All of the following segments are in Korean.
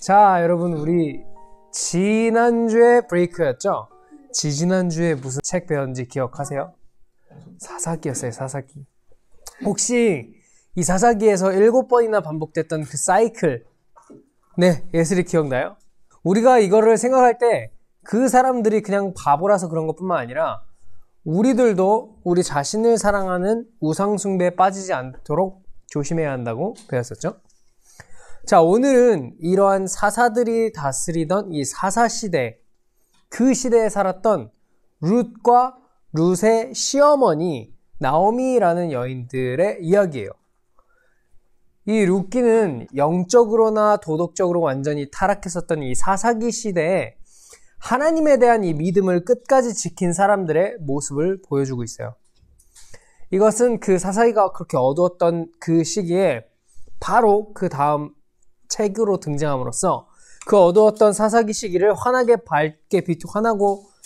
자, 여러분, 우리 지난주에 브레이크였죠? 지난주에 무슨 책 배웠는지 기억하세요? 사사기였어요, 사사기. 혹시 이 사사기에서 7번이나 반복됐던 그 사이클, 네, 예슬이 기억나요? 우리가 이거를 생각할 때 그 사람들이 그냥 바보라서 그런 것뿐만 아니라 우리들도 우리 자신을 사랑하는 우상숭배에 빠지지 않도록 조심해야 한다고 배웠었죠? 자, 오늘은 이러한 사사들이 다스리던 이 사사시대, 그 시대에 살았던 룻과 룻의 시어머니 나오미라는 여인들의 이야기예요. 이 룻기는 영적으로나 도덕적으로 완전히 타락했었던 이 사사기 시대에 하나님에 대한 이 믿음을 끝까지 지킨 사람들의 모습을 보여주고 있어요. 이것은 그 사사기가 그렇게 어두웠던 그 시기에 바로 그 다음 책으로 등장함으로써 그 어두웠던 사사기 시기를 환하고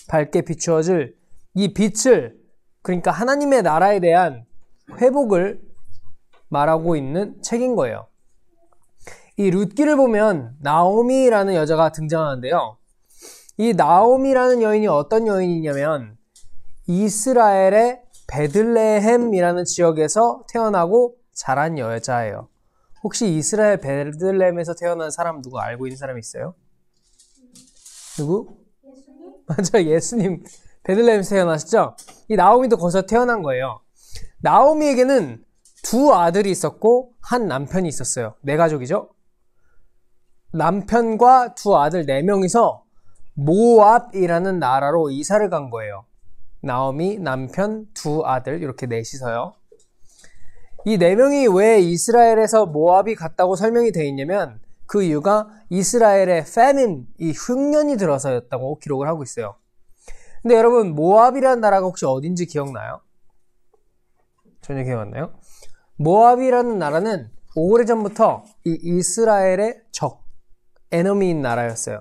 밝게 비추어줄 이 빛을, 그러니까 하나님의 나라에 대한 회복을 말하고 있는 책인 거예요. 이 룻기를 보면 나오미라는 여자가 등장하는데요. 이 나오미라는 여인이 어떤 여인이냐면 이스라엘의 베들레헴이라는 지역에서 태어나고 자란 여자예요. 혹시 이스라엘 베들레헴에서 태어난 사람 누구 알고 있는 사람 있어요? 누구? 예수님? 맞아, 예수님 베들레헴에서 태어나셨죠? 이 나오미도 거기서 태어난 거예요. 나오미에게는 두 아들이 있었고 한 남편이 있었어요. 네 가족이죠? 남편과 두 아들 4명이서 모압이라는 나라로 이사를 간 거예요. 나오미, 남편, 두 아들 이렇게 넷이서요. 이 4명이 왜 이스라엘에서 모압이 갔다고 설명이 되어 있냐면 그 이유가 이스라엘의 famine, 이 흉년이 들어서였다고 기록을 하고 있어요. 근데 여러분, 모압이라는 나라가 혹시 어딘지 기억나요? 전혀 기억 안 나요? 모압이라는 나라는 오래전부터 이 이스라엘의 적, 에너미인 나라였어요.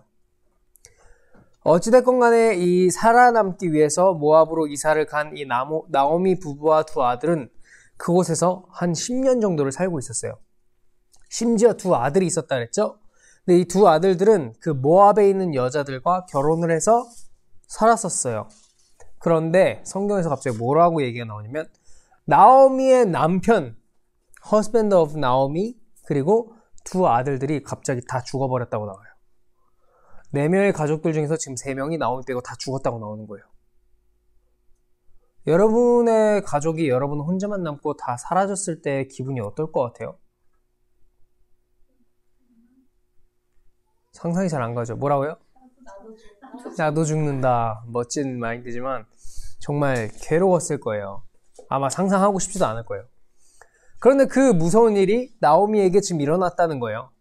어찌됐건 간에 이 살아남기 위해서 모압으로 이사를 간 이 나오미 부부와 두 아들은 그곳에서 한 10년 정도를 살고 있었어요. 심지어 두 아들이 있었다 그랬죠? 근데 이 두 아들들은 그 모압에 있는 여자들과 결혼을 해서 살았었어요. 그런데 성경에서 갑자기 뭐라고 얘기가 나오냐면 나오미의 남편, husband of 나오미, 그리고 두 아들들이 갑자기 다 죽어버렸다고 나와요. 4명의 가족들 중에서 지금 3명이 나오미 빼고 다 죽었다고 나오는 거예요. 여러분의 가족이 여러분 혼자만 남고 다 사라졌을 때 기분이 어떨 것 같아요? 상상이 잘 안 가죠? 뭐라고요? 나도 죽는다. 멋진 마인드지만 정말 괴로웠을 거예요. 아마 상상하고 싶지도 않을 거예요. 그런데 그 무서운 일이 나오미에게 지금 일어났다는 거예요.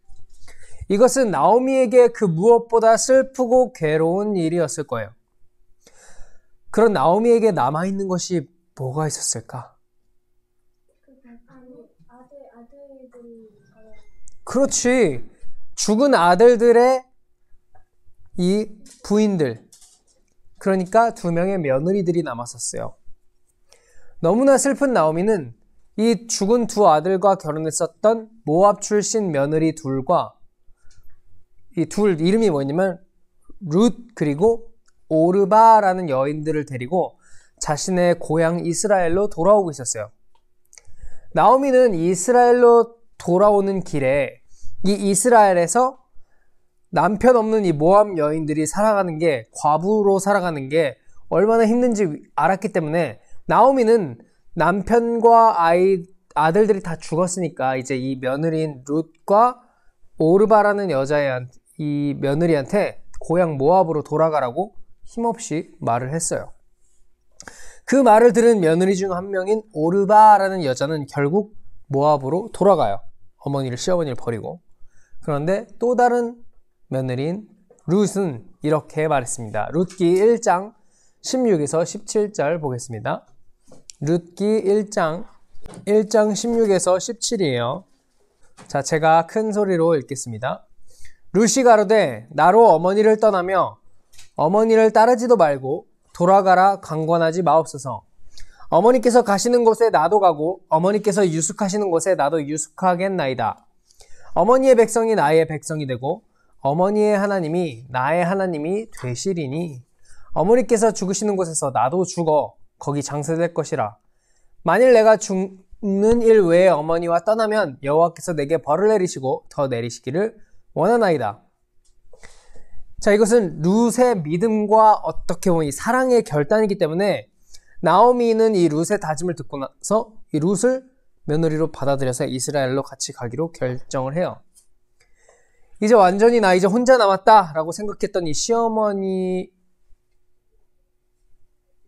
이것은 나오미에게 그 무엇보다 슬프고 괴로운 일이었을 거예요. 그런 나오미에게 남아있는 것이 뭐가 있었을까? 그렇지. 죽은 아들들의 이 부인들, 그러니까 2명의 며느리들이 남았었어요. 너무나 슬픈 나오미는 이 죽은 두 아들과 결혼했었던 모압 출신 며느리 둘과 이 둘 이름이 뭐냐면 룻 그리고 오르바라는 여인들을 데리고 자신의 고향 이스라엘로 돌아오고 있었어요. 나오미는 이스라엘로 돌아오는 길에 이 이스라엘에서 남편 없는 이 모압 여인들이 살아가는 게, 과부로 살아가는 게 얼마나 힘든지 알았기 때문에 나오미는 남편과 아들들이 다 죽었으니까 이제 이 며느리인 룻과 오르바라는 이 며느리한테 고향 모압으로 돌아가라고 힘없이 말을 했어요. 그 말을 들은 며느리 중 한 명인 오르바라는 여자는 결국 모압으로 돌아가요. 시어머니를 버리고. 그런데 또 다른 며느리인 룻은 이렇게 말했습니다. 룻기 1장 16에서 17절 보겠습니다. 룻기 1장 16에서 17이에요. 자, 제가 큰 소리로 읽겠습니다. 룻이 가로되 나로 어머니를 떠나며 어머니를 따르지도 말고 돌아가라 강권하지 마옵소서. 어머니께서 가시는 곳에 나도 가고 어머니께서 유숙하시는 곳에 나도 유숙하겠나이다. 어머니의 백성이 나의 백성이 되고 어머니의 하나님이 나의 하나님이 되시리니 어머니께서 죽으시는 곳에서 나도 죽어 거기 장사될 것이라. 만일 내가 죽는 일 외에 어머니와 떠나면 여호와께서 내게 벌을 내리시고 더 내리시기를 원하나이다. 자, 이것은 룻의 믿음과 어떻게 보면 이 사랑의 결단이기 때문에 나오미는 이 룻의 다짐을 듣고 나서 이 룻을 며느리로 받아들여서 이스라엘로 같이 가기로 결정을 해요. 이제 완전히 나 이제 혼자 남았다 라고 생각했던 이 시어머니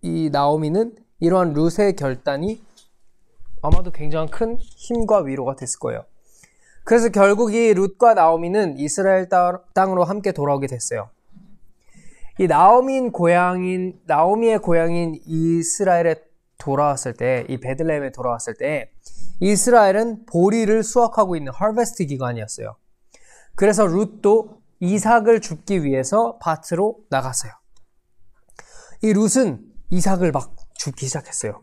이 나오미는 이러한 룻의 결단이 아마도 굉장히 큰 힘과 위로가 됐을 거예요. 그래서 결국 이 룻과 나오미는 이스라엘 땅으로 함께 돌아오게 됐어요. 이 나오미의 고향인 이스라엘에 돌아왔을 때, 이 베들레헴에 돌아왔을 때 이스라엘은 보리를 수확하고 있는 하베스트 기간이었어요. 그래서 룻도 이삭을 줍기 위해서 밭으로 나갔어요. 이 룻은 이삭을 막 줍기 시작했어요.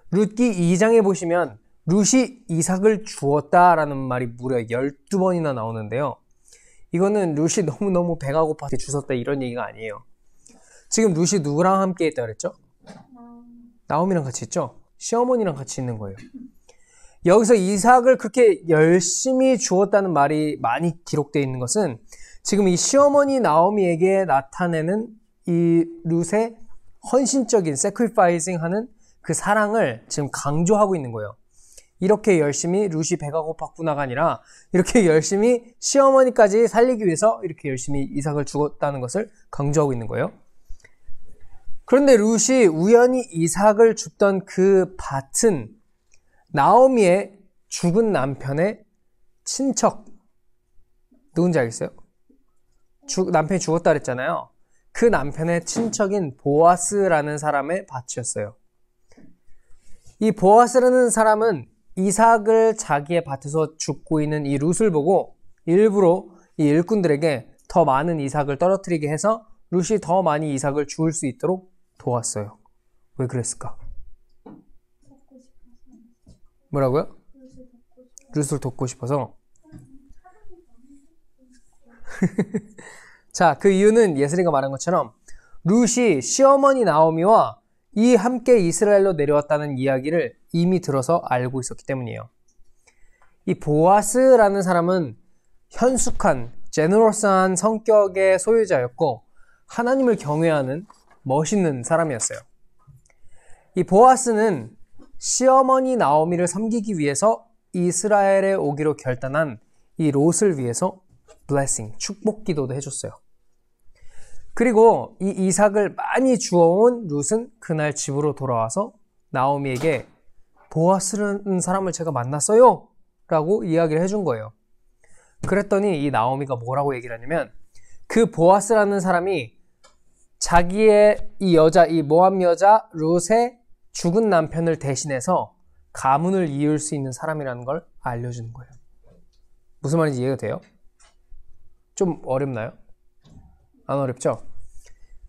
룻기 2장에 보시면 룻이 이삭을 주었다라는 말이 무려 12번이나 나오는데요. 이거는 룻이 너무너무 배가 고파서 주웠다 이런 얘기가 아니에요. 지금 룻이 누구랑 함께 있다 그랬죠? 나오미랑 같이 있죠? 시어머니랑 같이 있는 거예요. 여기서 이삭을 그렇게 열심히 주었다는 말이 많이 기록되어 있는 것은 지금 이 시어머니 나오미에게 나타내는 이 룻의 헌신적인 sacrificing 하는 그 사랑을 지금 강조하고 있는 거예요. 이렇게 열심히 룻이 배가 고팠구나가 아니라 이렇게 열심히 시어머니까지 살리기 위해서 이렇게 열심히 이삭을 주었다는 것을 강조하고 있는 거예요. 그런데 룻이 우연히 이삭을 줍던 그 밭은 나오미의 죽은 남편의 친척, 누군지 알겠어요? 남편이 죽었다 그랬잖아요. 그 남편의 친척인 보아스라는 사람의 밭이었어요. 이 보아스라는 사람은 이삭을 자기의 밭에서 줍고 있는 이 룻을 보고 일부러 이 일꾼들에게 더 많은 이삭을 떨어뜨리게 해서 룻이 더 많이 이삭을 주울 수 있도록 도왔어요. 왜 그랬을까? 뭐라고요? 룻을 돕고 싶어서. 자, 그 이유는 예슬이가 말한 것처럼 룻이 시어머니 나오미와 이 함께 이스라엘로 내려왔다는 이야기를 이미 들어서 알고 있었기 때문이에요. 이 보아스라는 사람은 현숙한, 제너러스한 성격의 소유자였고 하나님을 경외하는 멋있는 사람이었어요. 이 보아스는 시어머니 나오미를 섬기기 위해서 이스라엘에 오기로 결단한 이 롯을 위해서 blessing, 축복 기도도 해줬어요. 그리고 이 이삭을 많이 주워온 룻은 그날 집으로 돌아와서 나오미에게 보아스라는 사람을 제가 만났어요 라고 이야기를 해준 거예요. 그랬더니 이 나오미가 뭐라고 얘기를 하냐면 그 보아스라는 사람이 자기의 이 모압 여자 룻의 죽은 남편을 대신해서 가문을 이을 수 있는 사람이라는 걸 알려주는 거예요. 무슨 말인지 이해가 돼요? 좀 어렵나요? 안 어렵죠?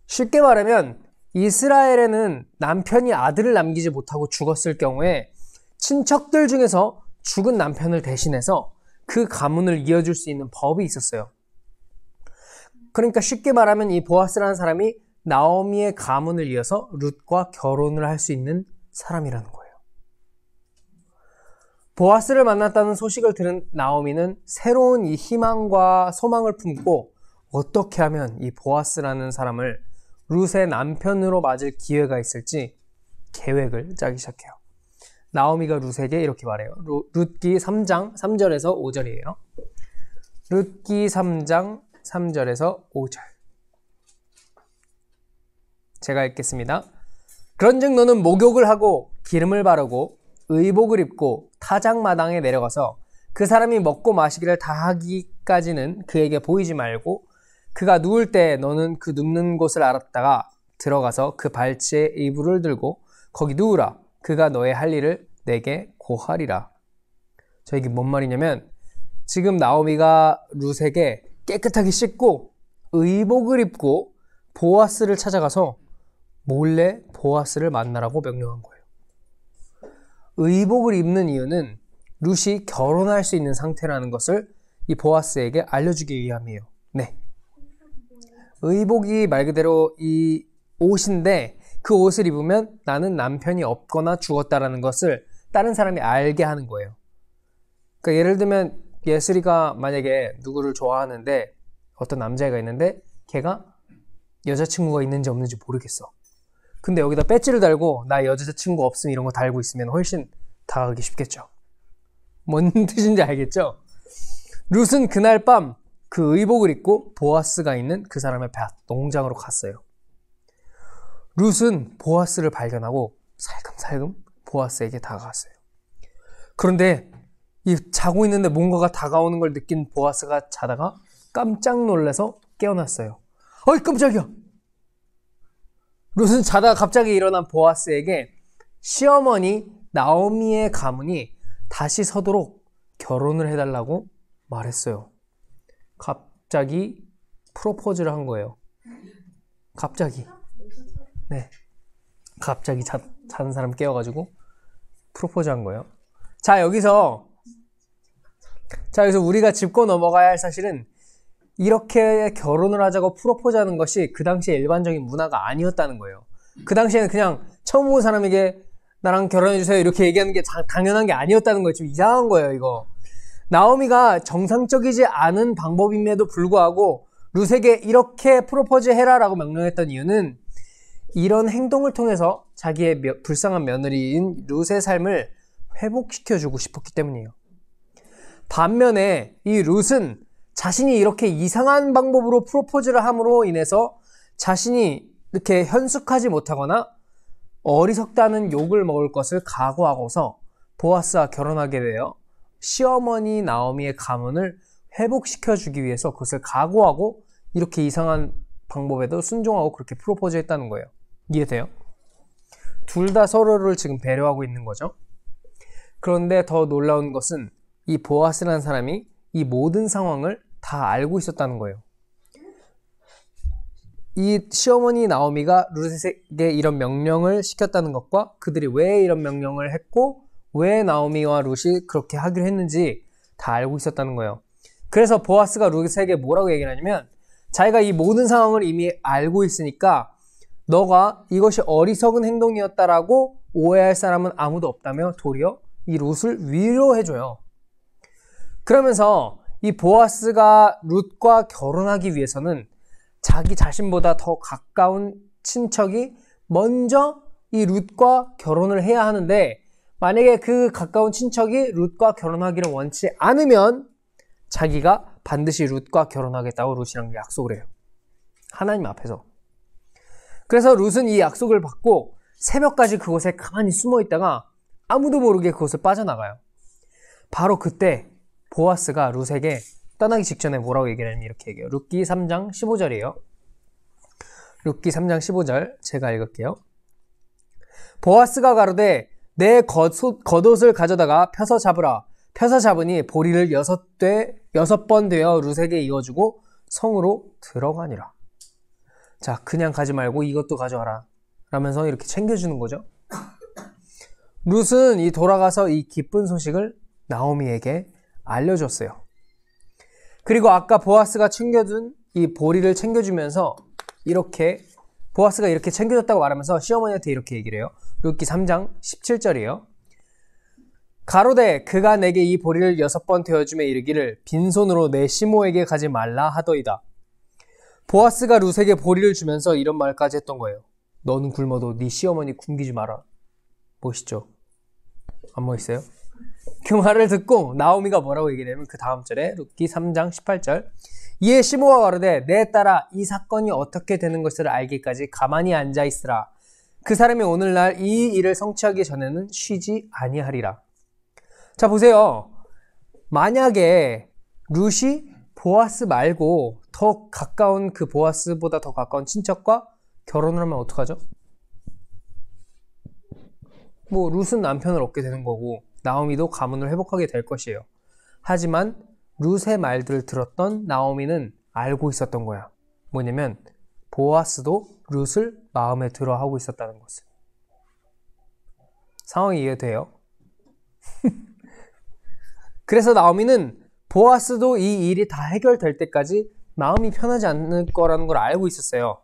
쉽게 말하면 이스라엘에는 남편이 아들을 남기지 못하고 죽었을 경우에 친척들 중에서 죽은 남편을 대신해서 그 가문을 이어줄 수 있는 법이 있었어요. 그러니까 쉽게 말하면 이 보아스라는 사람이 나오미의 가문을 이어서 룻과 결혼을 할 수 있는 사람이라는 거예요. 보아스를 만났다는 소식을 들은 나오미는 새로운 이 희망과 소망을 품고 어떻게 하면 이 보아스라는 사람을 룻의 남편으로 맞을 기회가 있을지 계획을 짜기 시작해요. 나오미가 룻에게 이렇게 말해요. 룻기 3장 3절에서 5절이에요. 룻기 3장 3절에서 5절. 제가 읽겠습니다. 그런즉 너는 목욕을 하고 기름을 바르고 의복을 입고 타작마당에 내려가서 그 사람이 먹고 마시기를 다 하기까지는 그에게 보이지 말고 그가 누울 때 너는 그 눕는 곳을 알았다가 들어가서 그 발치에 이불을 들고 거기 누우라. 그가 너의 할 일을 내게 고하리라. 자, 이게 뭔 말이냐면 지금 나오미가 룻에게 깨끗하게 씻고 의복을 입고 보아스를 찾아가서 몰래 보아스를 만나라고 명령한 거예요. 의복을 입는 이유는 룻이 결혼할 수 있는 상태라는 것을 이 보아스에게 알려주기 위함이에요. 네. 의복이 말 그대로 이 옷인데 그 옷을 입으면 나는 남편이 없거나 죽었다라는 것을 다른 사람이 알게 하는 거예요. 그러니까 예를 들면 예슬이가 만약에 누구를 좋아하는데 어떤 남자애가 있는데 걔가 여자친구가 있는지 없는지 모르겠어. 근데 여기다 배지를 달고 나 여자친구 없음 이런 거 달고 있으면 훨씬 다가가기 쉽겠죠. 뭔 뜻인지 알겠죠? 룻은 그날 밤 그 의복을 입고 보아스가 있는 그 사람의 밭, 농장으로 갔어요. 룻은 보아스를 발견하고 살금살금 보아스에게 다가갔어요. 그런데 이 자고 있는데 뭔가가 다가오는 걸 느낀 보아스가 자다가 깜짝 놀라서 깨어났어요. 어이 깜짝이야! 룻은 자다가 갑자기 일어난 보아스에게 시어머니 나오미의 가문이 다시 서도록 결혼을 해달라고 말했어요. 갑자기 프로포즈를 한 거예요. 갑자기. 네. 갑자기 자는 사람 깨워가지고 프로포즈 한 거예요. 자, 여기서 우리가 짚고 넘어가야 할 사실은 이렇게 결혼을 하자고 프로포즈 하는 것이 그 당시에 일반적인 문화가 아니었다는 거예요. 그 당시에는 그냥 처음 본 사람에게 나랑 결혼해주세요 이렇게 얘기하는 게 당연한 게 아니었다는 거예요. 좀 이상한 거예요, 이거. 나오미가 정상적이지 않은 방법임에도 불구하고 룻에게 이렇게 프로포즈 해라라고 명령했던 이유는 이런 행동을 통해서 자기의 불쌍한 며느리인 룻의 삶을 회복시켜주고 싶었기 때문이에요. 반면에 이 룻은 자신이 이렇게 이상한 방법으로 프로포즈를 함으로 인해서 자신이 이렇게 현숙하지 못하거나 어리석다는 욕을 먹을 것을 각오하고서 보아스와 결혼하게 되어 시어머니 나오미의 가문을 회복시켜주기 위해서 그것을 각오하고 이렇게 이상한 방법에도 순종하고 그렇게 프로포즈 했다는 거예요. 이해돼요? 둘 다 서로를 지금 배려하고 있는 거죠. 그런데 더 놀라운 것은 이 보아스라는 사람이 이 모든 상황을 다 알고 있었다는 거예요. 이 시어머니 나오미가 룻에게 이런 명령을 시켰다는 것과 그들이 왜 이런 명령을 했고 왜 나오미와 룻이 그렇게 하기로 했는지 다 알고 있었다는 거예요. 그래서 보아스가 룻에게 뭐라고 얘기를 하냐면 자기가 이 모든 상황을 이미 알고 있으니까 너가 이것이 어리석은 행동이었다라고 오해할 사람은 아무도 없다며 도리어 이 룻을 위로해줘요. 그러면서 이 보아스가 룻과 결혼하기 위해서는 자기 자신보다 더 가까운 친척이 먼저 이 룻과 결혼을 해야 하는데 만약에 그 가까운 친척이 룻과 결혼하기를 원치 않으면 자기가 반드시 룻과 결혼하겠다고 룻이랑 약속을 해요. 하나님 앞에서. 그래서 룻은 이 약속을 받고 새벽까지 그곳에 가만히 숨어 있다가 아무도 모르게 그곳을 빠져나가요. 바로 그때 보아스가 룻에게 떠나기 직전에 뭐라고 얘기를 하냐면 이렇게 얘기해요. 룻기 3장 15절이에요. 룻기 3장 15절 제가 읽을게요. 보아스가 가로되 내 겉옷을 가져다가 펴서 잡으라. 펴서 잡으니 보리를 6번 되어 룻에게 이어주고 성으로 들어가니라. 자, 그냥 가지 말고 이것도 가져와라 라면서 이렇게 챙겨주는 거죠. 룻은 이 돌아가서 이 기쁜 소식을 나오미에게 알려줬어요. 그리고 아까 보아스가 챙겨준 이 보리를 챙겨주면서 이렇게 보아스가 이렇게 챙겨줬다고 말하면서 시어머니한테 이렇게 얘기를 해요. 룻기 3장 17절이에요. 가로되 그가 내게 이 보리를 6번 되어주며 이르기를 빈손으로 내 시모에게 가지 말라 하더이다. 보아스가 룻에게 보리를 주면서 이런 말까지 했던 거예요. 너는 굶어도 네 시어머니 굶기지 마라. 멋있죠? 안 멋있어요? 그 말을 듣고 나오미가 뭐라고 얘기를 하냐면 그 다음 절에 룻기 3장 18절 이에 시모가 가로되 내 딸아 이 사건이 어떻게 되는 것을 알기까지 가만히 앉아있으라. 그 사람이 오늘날 이 일을 성취하기 전에는 쉬지 아니하리라. 자 보세요. 만약에 룻이 보아스 말고 더 가까운 그 보아스보다 더 가까운 친척과 결혼을 하면 어떡하죠? 뭐 룻은 남편을 얻게 되는 거고 나오미도 가문을 회복하게 될 것이에요. 하지만 룻의 말들을 들었던 나오미는 알고 있었던 거야. 뭐냐면 보아스도 룻을 마음에 들어 하고 있었다는 것을. 상황이 이해돼요? 그래서 나오미는 보아스도 이 일이 다 해결될 때까지 마음이 편하지 않을 거라는 걸 알고 있었어요.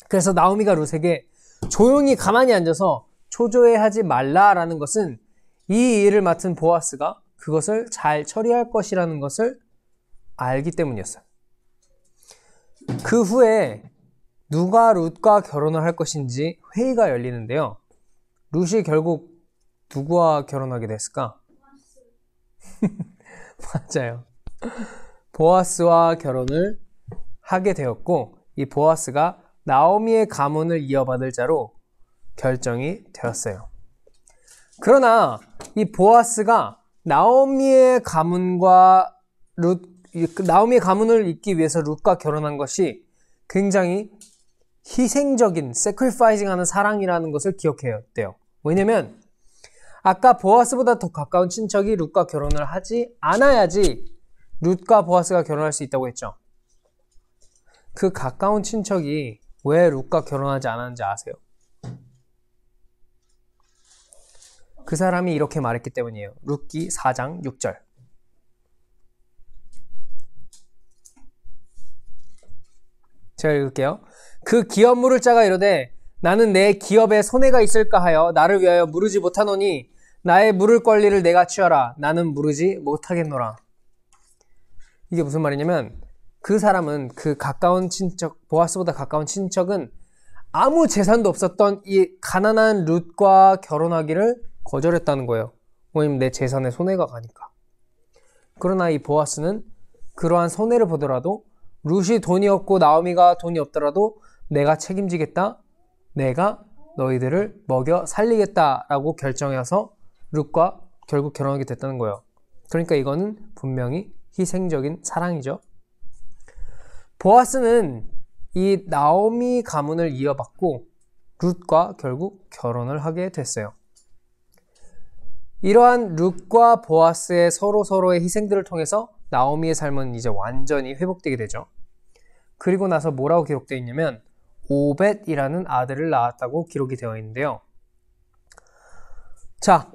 그래서 나오미가 룻에게 조용히 가만히 앉아서 초조해하지 말라라는 것은 이 일을 맡은 보아스가 그것을 잘 처리할 것이라는 것을 알기 때문이었어요. 그 후에 누가 룻과 결혼을 할 것인지 회의가 열리는데요. 룻이 결국 누구와 결혼하게 됐을까? 맞아요. 보아스와 결혼을 하게 되었고, 이 보아스가 나오미의 가문을 이어받을 자로 결정이 되었어요. 그러나 이 보아스가 나오미의 가문을 잇기 위해서 룻과 결혼한 것이 굉장히 희생적인, sacrificing 하는 사랑이라는 것을 기억해야 돼요. 왜냐면 아까 보아스보다 더 가까운 친척이 룻과 결혼을 하지 않아야지 룻과 보아스가 결혼할 수 있다고 했죠. 그 가까운 친척이 왜 룻과 결혼하지 않았는지 아세요? 그 사람이 이렇게 말했기 때문이에요. 룻기 4장 6절. 제가 읽을게요. 그 기업 물을 자가 이르되 나는 내 기업에 손해가 있을까 하여 나를 위하여 무르지 못하노니 나의 물을 권리를 내가 취하라. 나는 무르지 못하겠노라. 이게 무슨 말이냐면 그 사람은 그 가까운 친척, 보아스보다 가까운 친척은 아무 재산도 없었던 이 가난한 룻과 결혼하기를 거절했다는 거예요. 왜냐면 내 재산에 손해가 가니까. 그러나 이 보아스는 그러한 손해를 보더라도 룻이 돈이 없고 나오미가 돈이 없더라도 내가 책임지겠다. 내가 너희들을 먹여 살리겠다라고 결정해서 룻과 결국 결혼하게 됐다는 거예요. 그러니까 이거는 분명히 희생적인 사랑이죠. 보아스는 이 나오미 가문을 이어받고 룻과 결국 결혼을 하게 됐어요. 이러한 룻과 보아스의 서로서로의 희생들을 통해서 나오미의 삶은 이제 완전히 회복되게 되죠. 그리고 나서 뭐라고 기록되어 있냐면 오벳이라는 아들을 낳았다고 기록이 되어 있는데요. 자,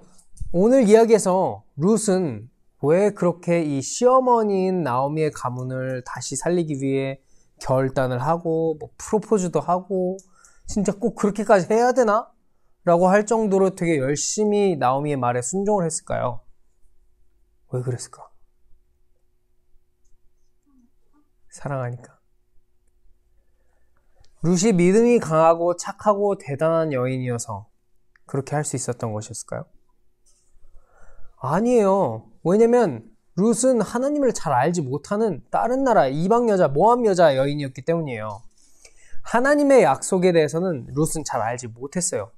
오늘 이야기에서 룻은 왜 그렇게 이 시어머니인 나오미의 가문을 다시 살리기 위해 결단을 하고 뭐 프로포즈도 하고 진짜 꼭 그렇게까지 해야 되나? 라고 할 정도로 되게 열심히 나오미의 말에 순종을 했을까요? 왜 그랬을까? 사랑하니까. 룻이 믿음이 강하고 착하고 대단한 여인이어서 그렇게 할 수 있었던 것이었을까요? 아니에요. 왜냐면 룻은 하나님을 잘 알지 못하는 다른 나라 이방 여자, 모압 여자 여인이었기 때문이에요. 하나님의 약속에 대해서는 룻은 잘 알지 못했어요.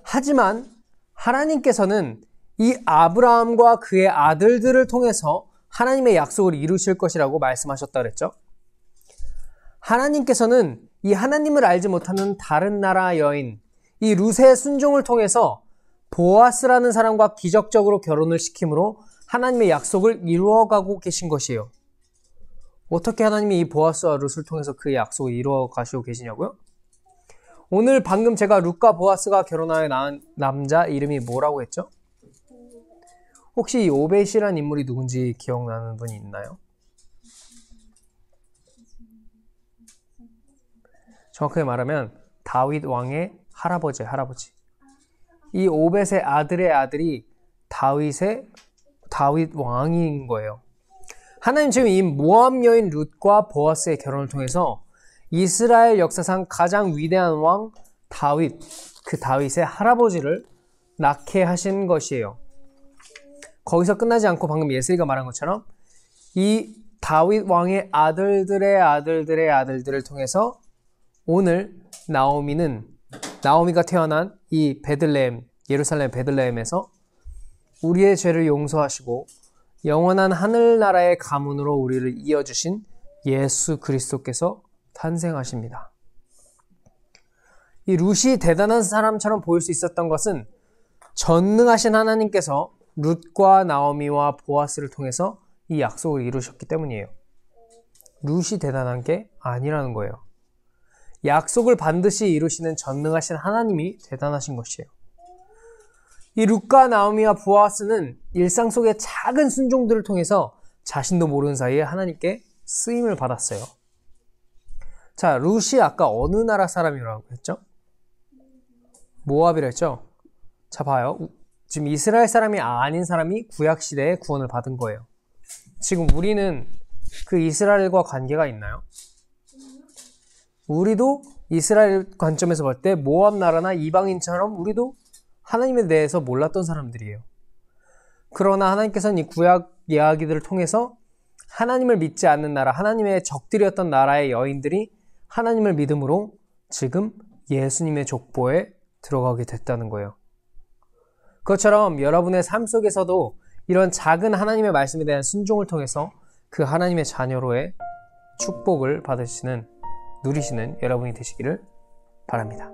하지만 하나님께서는 이 아브라함과 그의 아들들을 통해서 하나님의 약속을 이루실 것이라고 말씀하셨다 그랬죠. 하나님께서는 이 하나님을 알지 못하는 다른 나라 여인, 이 룻의 순종을 통해서 보아스라는 사람과 기적적으로 결혼을 시킴으로 하나님의 약속을 이루어가고 계신 것이에요. 어떻게 하나님이 이 보아스와 룻을 통해서 그 약속을 이루어 가시고 계시냐고요? 오늘 방금 제가 룻과 보아스가 결혼하여 낳은 남자 이름이 뭐라고 했죠? 혹시 이 오벳이라는 인물이 누군지 기억나는 분이 있나요? 정확하게 말하면 다윗 왕의 할아버지. 이 오벳의 아들의 아들이 다윗 왕인 거예요. 하나님 지금 이 모압 여인 룻과 보아스의 결혼을 통해서 이스라엘 역사상 가장 위대한 왕 다윗, 그 다윗의 할아버지를 낳게 하신 것이에요. 거기서 끝나지 않고 방금 예슬이가 말한 것처럼 이 다윗 왕의 아들들을 통해서 오늘 나오미가 태어난 이 베들레헴, 예루살렘 베들레헴에서 우리의 죄를 용서하시고 영원한 하늘나라의 가문으로 우리를 이어주신 예수 그리스도께서 탄생하십니다. 이 룻이 대단한 사람처럼 보일 수 있었던 것은 전능하신 하나님께서 룻과 나오미와 보아스를 통해서 이 약속을 이루셨기 때문이에요. 룻이 대단한 게 아니라는 거예요. 약속을 반드시 이루시는 전능하신 하나님이 대단하신 것이에요. 이 룻과 나오미와 보아스는 일상 속의 작은 순종들을 통해서 자신도 모르는 사이에 하나님께 쓰임을 받았어요. 자, 룻이 아까 어느 나라 사람이라고 했죠? 모압이라 했죠? 자, 봐요. 지금 이스라엘 사람이 아닌 사람이 구약시대에 구원을 받은 거예요. 지금 우리는 그 이스라엘과 관계가 있나요? 우리도 이스라엘 관점에서 볼 때 모압 나라나 이방인처럼 우리도 하나님에 대해서 몰랐던 사람들이에요. 그러나 하나님께서는 이 구약 이야기들을 통해서 하나님을 믿지 않는 나라, 하나님의 적들이었던 나라의 여인들이 하나님을 믿음으로 지금 예수님의 족보에 들어가게 됐다는 거예요. 그것처럼 여러분의 삶 속에서도 이런 작은 하나님의 말씀에 대한 순종을 통해서 그 하나님의 자녀로의 축복을 받으시는, 누리시는 여러분이 되시기를 바랍니다.